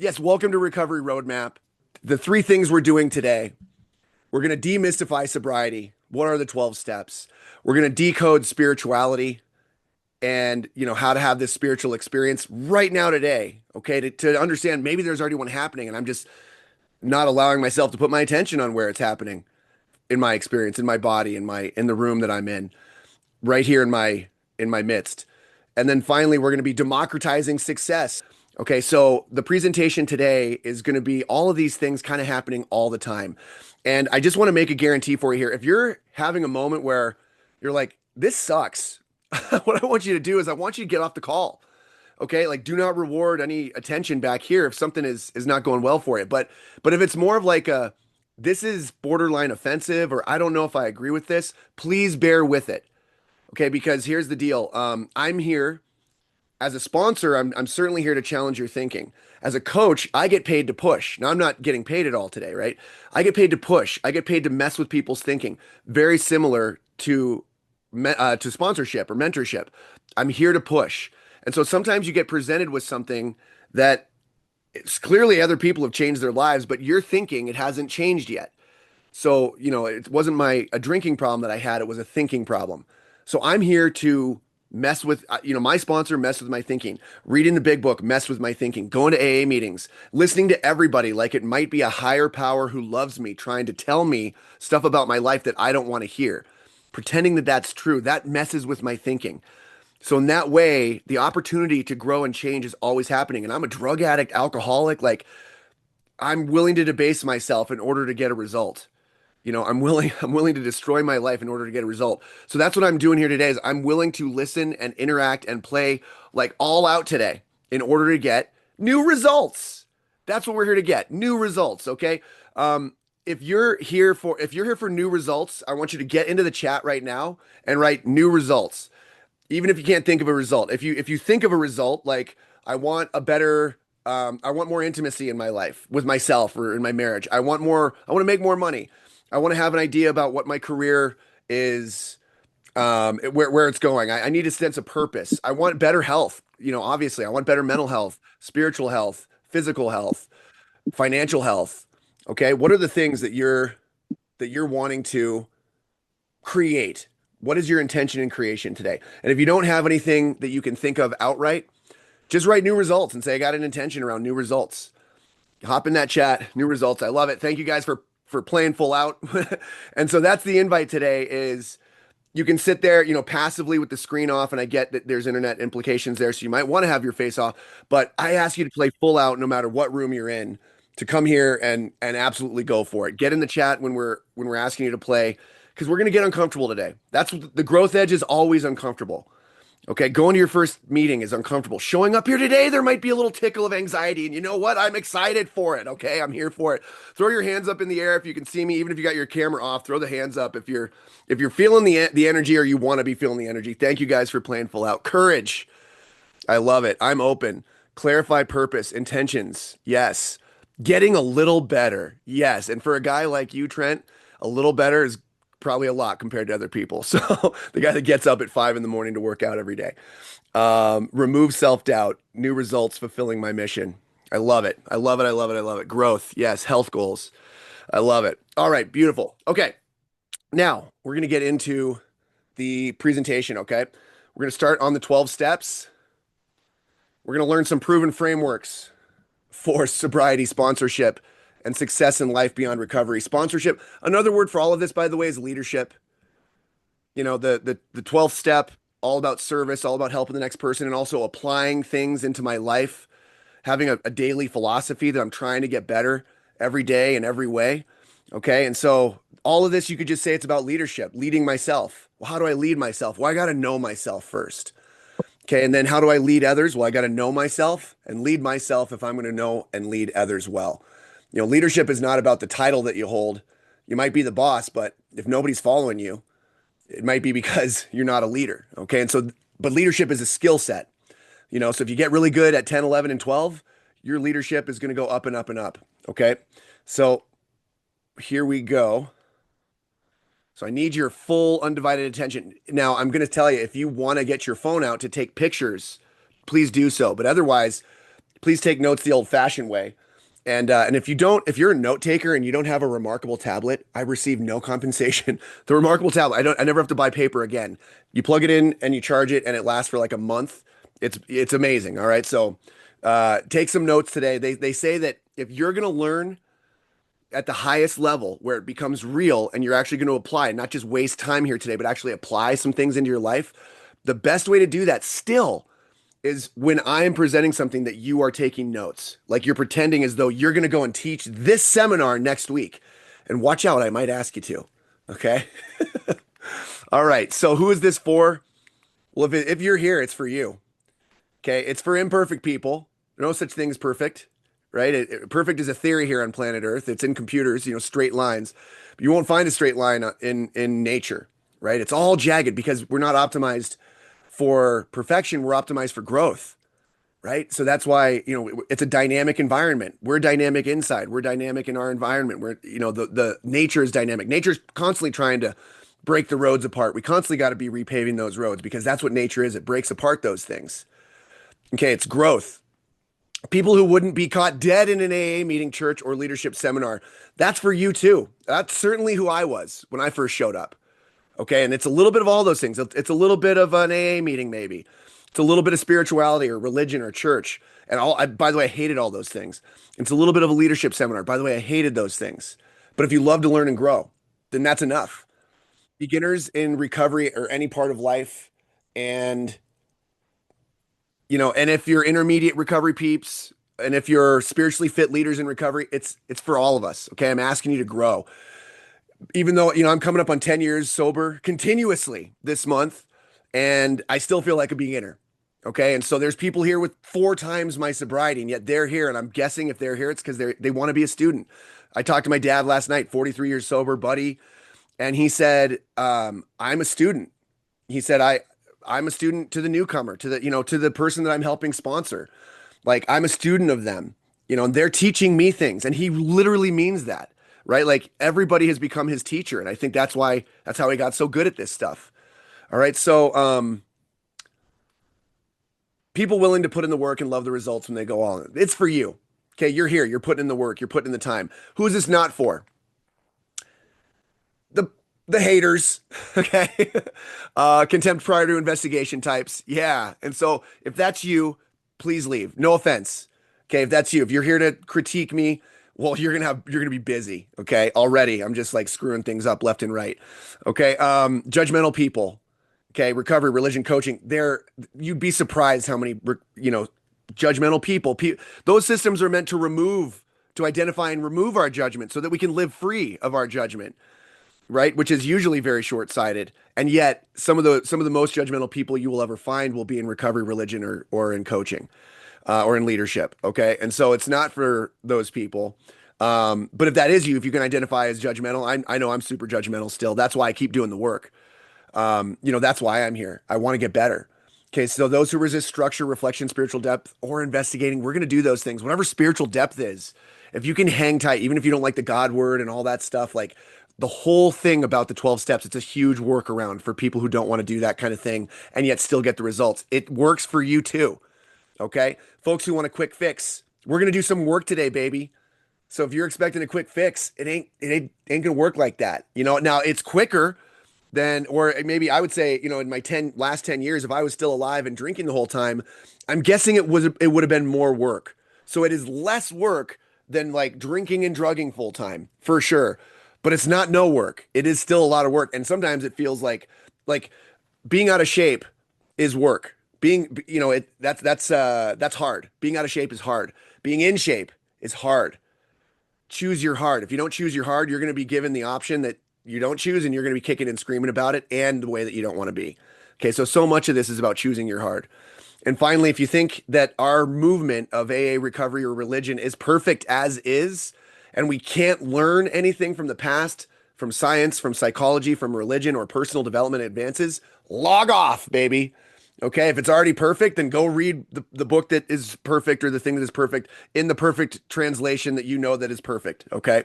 Yes, welcome to Recovery Roadmap. The three things we're doing today: we're going to demystify sobriety. What are the 12 steps? We're going to decode spirituality and, how to have this spiritual experience right now today. Okay. To understand maybe there's already one happening and I'm just not allowing myself to put my attention on where it's happening in my experience, in my body, in the room that I'm in, right here in my midst. And then finally, we're going to be democratizing success. Okay, so the presentation today is going to be all of these things kind of happening all the time. And I just want to make a guarantee for you here. If you're having a moment where you're like, this sucks, what I want you to do is I want you to get off the call. Okay, like do not reward any attention back here if something is not going well for you. But if it's more of like a this is borderline offensive or I don't know if I agree with this, please bear with it. Okay, because here's the deal. I'm here as a sponsor. I'm certainly here to challenge your thinking. As a coach, I get paid to push. Now, I'm not getting paid at all today, right? I get paid to push. I get paid to mess with people's thinking. Very similar to sponsorship or mentorship. I'm here to push. And so sometimes you get presented with something that it's clearly other people have changed their lives, but you're thinking it hasn't changed yet. So, it wasn't a drinking problem that I had, it was a thinking problem. So I'm here to mess with, my sponsor messed with my thinking. Reading the big book messed with my thinking. Going to AA meetings, listening to everybody like it might be a higher power who loves me, trying to tell me stuff about my life that I don't want to hear. Pretending that that's true, that messes with my thinking. So in that way, the opportunity to grow and change is always happening. And I'm a drug addict, alcoholic, like I'm willing to debase myself in order to get a result. I'm willing to destroy my life in order to get a result. So that's what I'm doing here today is I'm willing to listen and interact and play like all out today in order to get new results. That's what we're here to get, new results, okay? If you're here for new results, I want you to get into the chat right now and write new results. Even if you can't think of a result. If you think of a result like I want more intimacy in my life with myself or in my marriage. I want to make more money. I want to have an idea about what my career is, where it's going. I need a sense of purpose. I want better health. Obviously, I want better mental health, spiritual health, physical health, financial health. Okay, what are the things that you're wanting to create? What is your intention in creation today? And if you don't have anything that you can think of outright, just write new results and say, I got an intention around new results. Hop in that chat, new results. I love it. Thank you guys for playing full out. And so that's the invite today is you can sit there, passively with the screen off. And I get that there's internet implications there. So you might want to have your face off, but I ask you to play full out no matter what room you're in to come here and absolutely go for it. Get in the chat when we're asking you to play because we're going to get uncomfortable today. That's what the growth edge is always uncomfortable. Okay, going to your first meeting is uncomfortable. Showing up here today, there might be a little tickle of anxiety, and you know what? I'm excited for it. Okay, I'm here for it. Throw your hands up in the air if you can see me. Even if you got your camera off, throw the hands up if you're feeling the energy or you want to be feeling the energy. Thank you guys for playing full out. Courage, I love it. I'm open. Clarify purpose, intentions, yes. Getting a little better, yes. And for a guy like you, Trent, a little better is probably a lot compared to other people. So the guy that gets up at 5 in the morning to work out every day. Remove self-doubt, new results, fulfilling my mission. I love it. I love it. I love it. I love it. Growth. Yes. Health goals. I love it. All right. Beautiful. Okay. Now we're going to get into the presentation. Okay. We're going to start on the 12 steps. We're going to learn some proven frameworks for sobriety, sponsorship, and success in life beyond recovery. Sponsorship, another word for all of this, by the way, is leadership. The 12th step, all about service, all about helping the next person, and also applying things into my life, having a daily philosophy that I'm trying to get better every day in every way. Okay. And so all of this, you could just say it's about leadership, leading myself. Well, how do I lead myself? Well, I got to know myself first. Okay. And then how do I lead others? Well, I got to know myself and lead myself if I'm going to know and lead others well. Leadership is not about the title that you hold. You might be the boss, but if nobody's following you, it might be because you're not a leader. Okay. And so, but leadership is a skill set, so if you get really good at 10, 11, and 12, your leadership is going to go up and up and up. Okay. So here we go. So I need your full undivided attention. Now I'm going to tell you, if you want to get your phone out to take pictures, please do so. But otherwise, please take notes the old-fashioned way. And if you don't, if you're a note taker and you don't have a remarkable tablet, I receive no compensation. The remarkable tablet, I never have to buy paper again. You plug it in and you charge it, and it lasts for like a month. It's amazing. All right, so take some notes today. They say that if you're gonna learn at the highest level where it becomes real and you're actually going to apply, not just waste time here today, but actually apply some things into your life, the best way to do that still is when I am presenting something that you are taking notes. Like you're pretending as though you're going to go and teach this seminar next week. And watch out, I might ask you to. Okay. All right. So who is this for? Well, if you're here, it's for you. Okay. It's for imperfect people. No such thing as perfect, right? Perfect is a theory here on planet Earth. It's in computers, straight lines. But you won't find a straight line in nature, right? It's all jagged because we're not optimized for perfection. We're optimized for growth, right? So that's why, it's a dynamic environment. We're dynamic inside. We're dynamic in our environment. The nature is dynamic. Nature's constantly trying to break the roads apart. We constantly got to be repaving those roads because that's what nature is. It breaks apart those things. Okay, it's growth. People who wouldn't be caught dead in an AA meeting, church, or leadership seminar. That's for you too. That's certainly who I was when I first showed up. Okay, and it's a little bit of all those things. It's a little bit of an AA meeting, maybe. It's a little bit of spirituality or religion or church. And by the way, I hated all those things. It's a little bit of a leadership seminar. By the way, I hated those things. But if you love to learn and grow, then that's enough. Beginners in recovery or any part of life, and and if you're intermediate recovery peeps, and if you're spiritually fit leaders in recovery, it's for all of us. Okay, I'm asking you to grow. Even though I'm coming up on 10 years sober continuously this month, and I still feel like a beginner. Okay, and so there's people here with 4 times my sobriety, and yet they're here. And I'm guessing if they're here, it's because they want to be a student. I talked to my dad last night, 43 years sober, buddy, and he said, "I'm a student." He said, I'm a student to the newcomer, to the person that I'm helping sponsor. Like I'm a student of them, and they're teaching me things. And he literally means that, right? Like everybody has become his teacher. And I think that's how he got so good at this stuff. All right. So, people willing to put in the work and love the results when they go all in. It's for you. Okay. You're here. You're putting in the work. You're putting in the time. Who is this not for? The haters, okay? Contempt prior to investigation types. Yeah. And so if that's you, please leave. No offense. Okay. If that's you, if you're here to critique me, well, you're going to be busy. Okay. Already. I'm just like screwing things up left and right. Okay. Judgmental people. Okay. Recovery, religion, coaching. You'd be surprised how many, judgmental people, those systems are meant to identify and remove our judgment so that we can live free of our judgment. Right, which is usually very short-sighted, and yet some of the most judgmental people you will ever find will be in recovery, religion, or in coaching, or in leadership. Okay, and so it's not for those people. But if that is you, if you can identify as judgmental, I know I'm super judgmental still. That's why I keep doing the work. That's why I'm here. I want to get better. Okay, so those who resist structure, reflection, spiritual depth, or investigating, we're going to do those things. Whatever spiritual depth is, if you can hang tight, even if you don't like the God word and all that stuff, like. The whole thing about the 12 steps, it's a huge workaround for people who don't want to do that kind of thing and yet still get the results. It works for you too. Okay. Folks who want a quick fix, we're going to do some work today, baby. So if you're expecting a quick fix, it ain't going to work like that. Now it's quicker than, or maybe I would say, in my last 10 years, if I was still alive and drinking the whole time, I'm guessing it would have been more work. So it is less work than like drinking and drugging full time for sure. But it's not no work. It is still a lot of work. And sometimes it feels like being out of shape is work. That's hard. Being out of shape is hard. Being in shape is hard. Choose your hard. If you don't choose your hard, you're going to be given the option that you don't choose, and you're going to be kicking and screaming about it and the way that you don't want to be. Okay. So much of this is about choosing your hard. And finally, if you think that our movement of AA recovery or religion is perfect as is, and we can't learn anything from the past, from science, from psychology, from religion, or personal development advances, log off, baby. Okay, if it's already perfect, then go read the book that is perfect or the thing that is perfect in the perfect translation that that is perfect, okay?